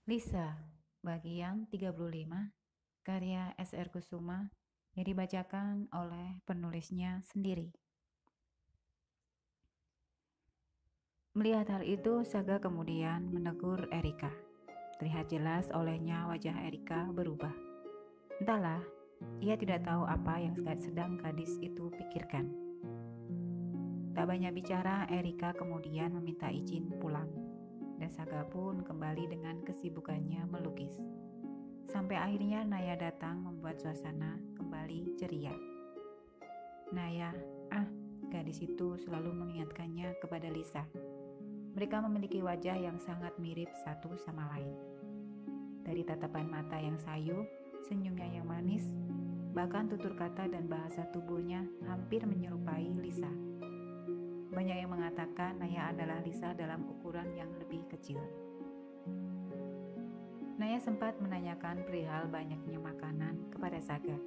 Lisa, bagian 35, karya S.R. Kusuma yang dibacakan oleh penulisnya sendiri. Melihat hal itu, Saga kemudian menegur Erika. Terlihat jelas olehnya wajah Erika berubah. Entahlah, ia tidak tahu apa yang sedang gadis itu pikirkan. Tak banyak bicara, Erika kemudian meminta izin pulang. Dan Saga pun kembali dengan kesibukannya melukis. Sampai akhirnya Naya datang membuat suasana kembali ceria. Naya, gadis itu selalu mengingatkannya kepada Lisa. Mereka memiliki wajah yang sangat mirip satu sama lain. Dari tatapan mata yang sayu, senyumnya yang manis, bahkan tutur kata dan bahasa tubuhnya hampir menyerupai Lisa. Banyak yang mengatakan Naya adalah Lisa dalam ukuran yang lebih kecil. Naya sempat menanyakan perihal banyaknya makanan kepada Saga.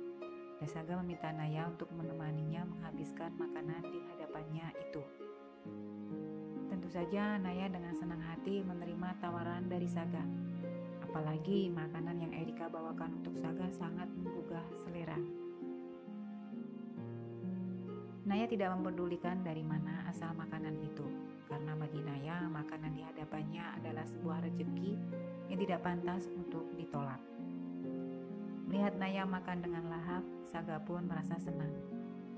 Dan Saga meminta Naya untuk menemaninya menghabiskan makanan di hadapannya itu. Tentu saja Naya dengan senang hati menerima tawaran dari Saga. Apalagi makanan yang Erika bawakan untuk Saga sangat menggugah selera. Naya tidak mempedulikan dari mana asal makanan itu, karena bagi Naya makanan di hadapannya adalah sebuah rezeki yang tidak pantas untuk ditolak. Melihat Naya makan dengan lahap, Saga pun merasa senang.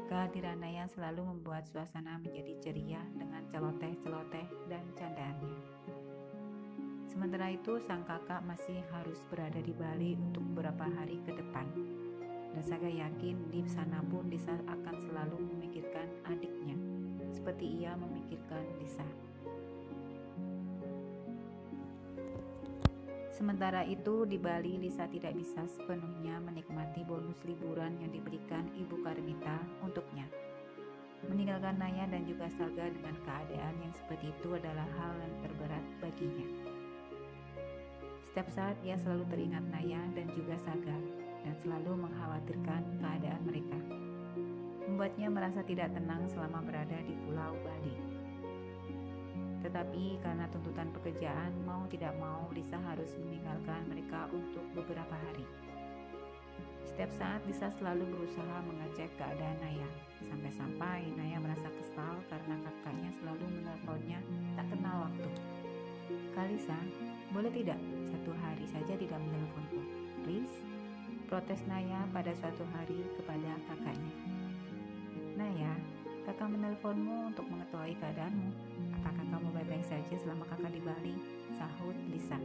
Kehadiran Naya selalu membuat suasana menjadi ceria dengan celoteh-celoteh dan candaannya. Sementara itu, sang kakak masih harus berada di Bali untuk beberapa hari ke depan. Dan Saga yakin di sana pun Lisa akan selalu memikirkan adiknya, seperti ia memikirkan Lisa. Sementara itu, di Bali, Lisa tidak bisa sepenuhnya menikmati bonus liburan yang diberikan Ibu Karmita untuknya. Meninggalkan Naya dan juga Saga dengan keadaan yang seperti itu adalah hal yang terberat baginya. Setiap saat ia selalu teringat Naya dan juga Saga dan selalu mengkhawatirkan keadaan mereka. Membuatnya merasa tidak tenang selama berada di Pulau Bali. Tetapi karena tuntutan pekerjaan, mau tidak mau Lisa harus meninggalkan mereka untuk beberapa hari. Setiap saat Lisa selalu berusaha mengecek keadaan Naya. Sampai-sampai Naya merasa kesal karena kakaknya selalu menelponnya tak kenal waktu. Kak Lisa, boleh tidak satu hari saja tidak menelponku? Please? Protes Naya pada suatu hari kepada kakaknya. Naya, kakak menelponmu untuk mengetahui keadaanmu. Apakah kamu baik-baik saja selama kakak di Bali? Sahut Lisa.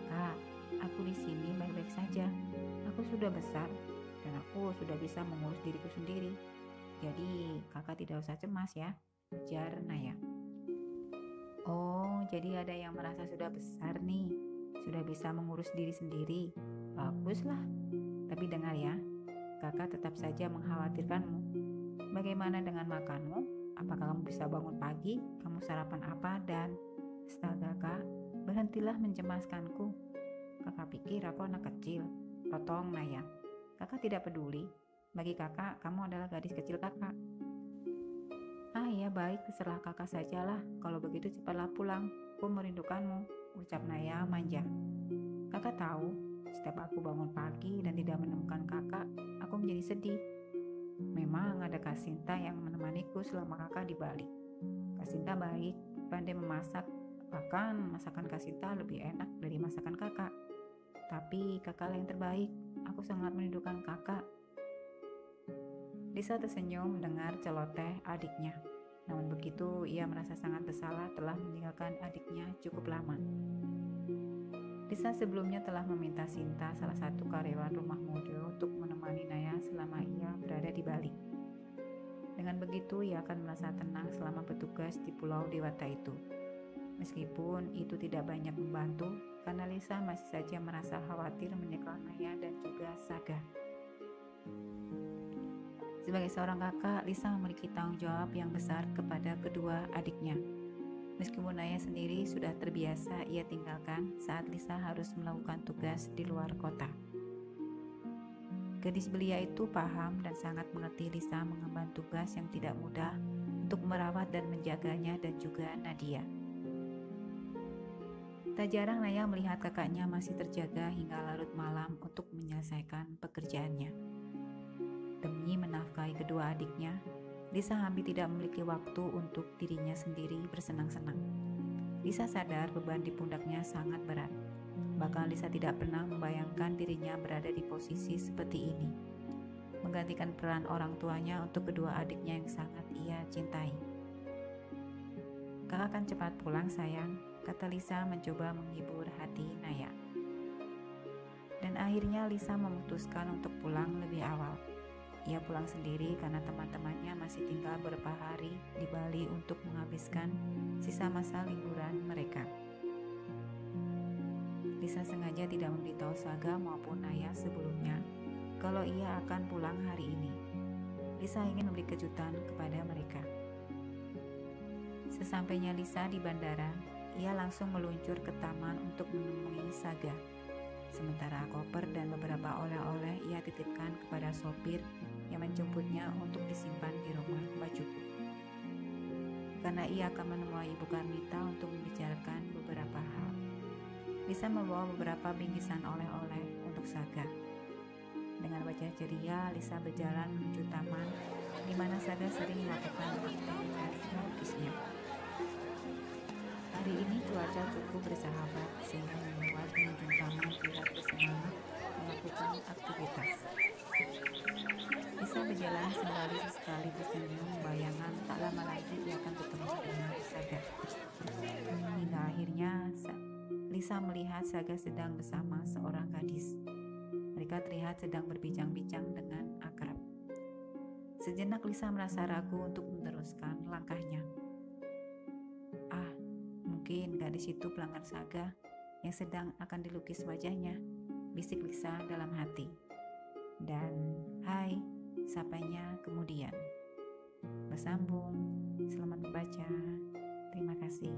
Kak, aku di sini baik-baik saja. Aku sudah besar dan aku sudah bisa mengurus diriku sendiri. Jadi kakak tidak usah cemas ya, ujar Naya. Oh, jadi ada yang merasa sudah besar nih, sudah bisa mengurus diri sendiri. Baguslah. Tapi dengar ya, kakak tetap saja mengkhawatirkanmu. Bagaimana dengan makanmu? Apakah kamu bisa bangun pagi? Kamu sarapan apa? Dan astaga kak, berhentilah mencemaskanku. Kakak pikir aku anak kecil. Potong Naya. Kakak tidak peduli. Bagi kakak, kamu adalah gadis kecil kakak. Ah iya baik, terserah kakak sajalah. Kalau begitu cepatlah pulang. Aku merindukanmu, ucap Naya manja. Kakak tahu, setiap aku bangun pagi dan tidak menemukan kakak, aku menjadi sedih. Memang ada Kak Sinta yang menemaniku selama kakak di Bali. Kak Sinta baik, pandai memasak. Bahkan masakan Kak Sinta lebih enak dari masakan kakak. Tapi kakaklah yang terbaik. Aku sangat merindukan kakak. Lisa tersenyum mendengar celoteh adiknya. Namun begitu, ia merasa sangat bersalah telah meninggalkan adiknya cukup lama. Lisa sebelumnya telah meminta Sinta, salah satu karyawan rumah mode, untuk menemani Naya selama ia berada di Bali. Dengan begitu, ia akan merasa tenang selama bertugas di Pulau Dewata itu. Meskipun itu tidak banyak membantu, karena Lisa masih saja merasa khawatir menyekal Naya dan juga Saga. Sebagai seorang kakak, Lisa memiliki tanggung jawab yang besar kepada kedua adiknya. Meskipun Naya sendiri sudah terbiasa ia tinggalkan saat Lisa harus melakukan tugas di luar kota. Gadis belia itu paham dan sangat mengerti Lisa mengemban tugas yang tidak mudah untuk merawat dan menjaganya dan juga Nadia. Tak jarang Naya melihat kakaknya masih terjaga hingga larut malam untuk menyelesaikan pekerjaannya. Demi menafkahi kedua adiknya, Lisa hampir tidak memiliki waktu untuk dirinya sendiri bersenang-senang. Lisa sadar beban di pundaknya sangat berat. Bahkan Lisa tidak pernah membayangkan dirinya berada di posisi seperti ini, menggantikan peran orang tuanya untuk kedua adiknya yang sangat ia cintai. "Kakak akan cepat pulang, sayang," kata Lisa mencoba menghibur hati Naya. Dan akhirnya Lisa memutuskan untuk pulang lebih awal. Ia pulang sendiri karena teman-temannya masih tinggal beberapa hari di Bali untuk menghabiskan sisa masa liburan mereka. Lisa sengaja tidak memberitahu Saga maupun Naya sebelumnya kalau ia akan pulang hari ini. Lisa ingin memberi kejutan kepada mereka. Sesampainya Lisa di bandara, ia langsung meluncur ke taman untuk menemui Saga. Sementara koper dan beberapa oleh-oleh ia titipkan kepada sopir yang menjemputnya untuk disimpan di rumah Mbak Cuku. Karena ia akan menemui Ibu Karmita untuk membicarakan beberapa hal. Lisa membawa beberapa bingkisan oleh-oleh untuk Saga. Dengan wajah ceria, Lisa berjalan menuju taman di mana Saga sering melakukan aktivitas melukisnya. Hari ini cuaca cukup bersahabat sehingga membuat pengunjung taman terlihat bersemangat melakukan aktivitas. Lisa berjalan sembari sesekali tersenyum bayangan tak lama lagi ia akan bertemu dengan Saga. Hingga akhirnya Lisa melihat Saga sedang bersama seorang gadis. Mereka terlihat sedang berbincang-bincang dengan akrab. Sejenak Lisa merasa ragu untuk meneruskan langkahnya. Mungkin gadis itu pelanggan Saga yang sedang akan dilukis wajahnya, bisik Lisa dalam hati. Dan hai, sapanya kemudian. Bersambung, selamat membaca. Terima kasih.